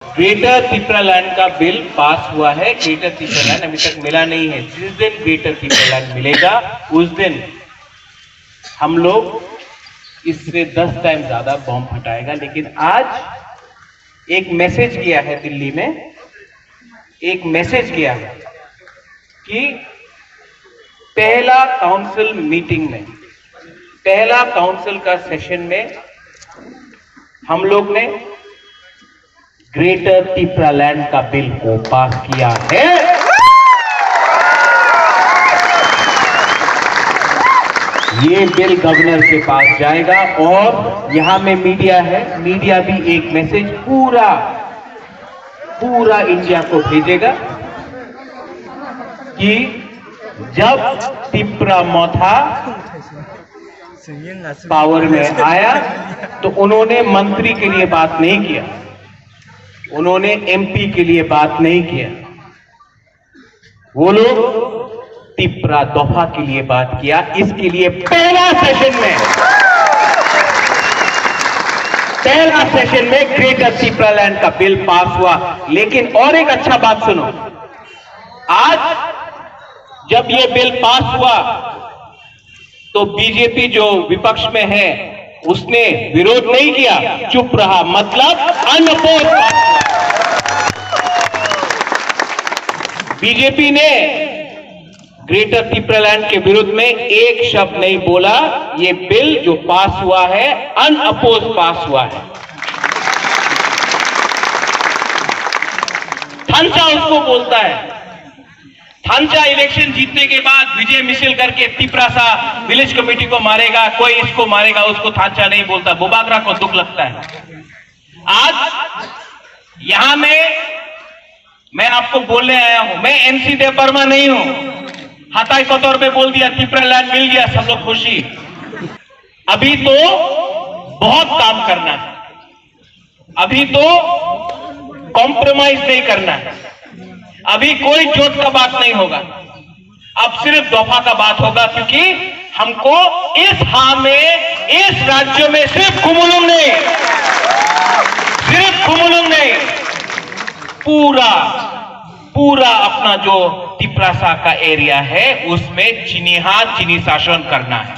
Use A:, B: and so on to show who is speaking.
A: Greater तिप्रालैंड का bill pass हुआ है। ग्रेटर तिप्रालैंड अभी तक मिला नहीं है। जिस दिन ग्रेटर तिप्रालैंड मिलेगा उस दिन हम लोग इससे 10 टाइम ज्यादा बॉम्ब फटाएगा। लेकिन आज एक मैसेज किया है दिल्ली में, एक मैसेज किया है कि पहला काउंसिल मीटिंग में, पहला काउंसिल का सेशन में हम लोग ने ग्रेटर तिप्रालैंड का बिल को पास किया है। ये बिल गवर्नर के पास जाएगा और यहां में मीडिया है, मीडिया भी एक मैसेज पूरा इंडिया को भेजेगा कि जब तिप्रामोथा पावर में आया तो उन्होंने मंत्री के लिए बात नहीं किया, उन्होंने एमपी के लिए बात नहीं किया, वो लोग तिप्रा दफा के लिए बात किया। इसके लिए पहला सेशन में ग्रेटर तिप्रालैंड का बिल पास हुआ। लेकिन और एक अच्छा बात सुनो, आज जब यह बिल पास हुआ तो बीजेपी जो विपक्ष में है उसने विरोध नहीं किया, चुप रहा, मतलब अनअपोज। बीजेपी ने ग्रेटर तिप्रालैंड के विरुद्ध में एक शब्द नहीं बोला। ये बिल जो पास हुआ है अनअपोज पास हुआ है। थांचा उसको बोलता है। थांचा इलेक्शन जीतने के बाद विजय मिছিল करके तिप्रासा विलेज कमेटी को मारेगा, कोई इसको मारेगा, उसको थांचा नहीं बोलता। बोबागरा को दुख लगता है। आज यहां मैं आपको बोलने आया हूं, मैं एनसी देवबर्मा नहीं हूं। हाथाई को तौर पे बोल दिया तिप्रालैंड मिल गया, सब लोग खुशी। अभी तो बहुत काम करना है, अभी तो कॉम्प्रोमाइज नहीं करना है, अभी कोई जोट का बात नहीं होगा, अब सिर्फ दफा का बात होगा। क्योंकि हमको इस इस राज्य में सिर्फ कुमुलुंग नहीं, पूरा अपना जो तिप्रासा का एरिया है उसमें चीनी शासन करना है।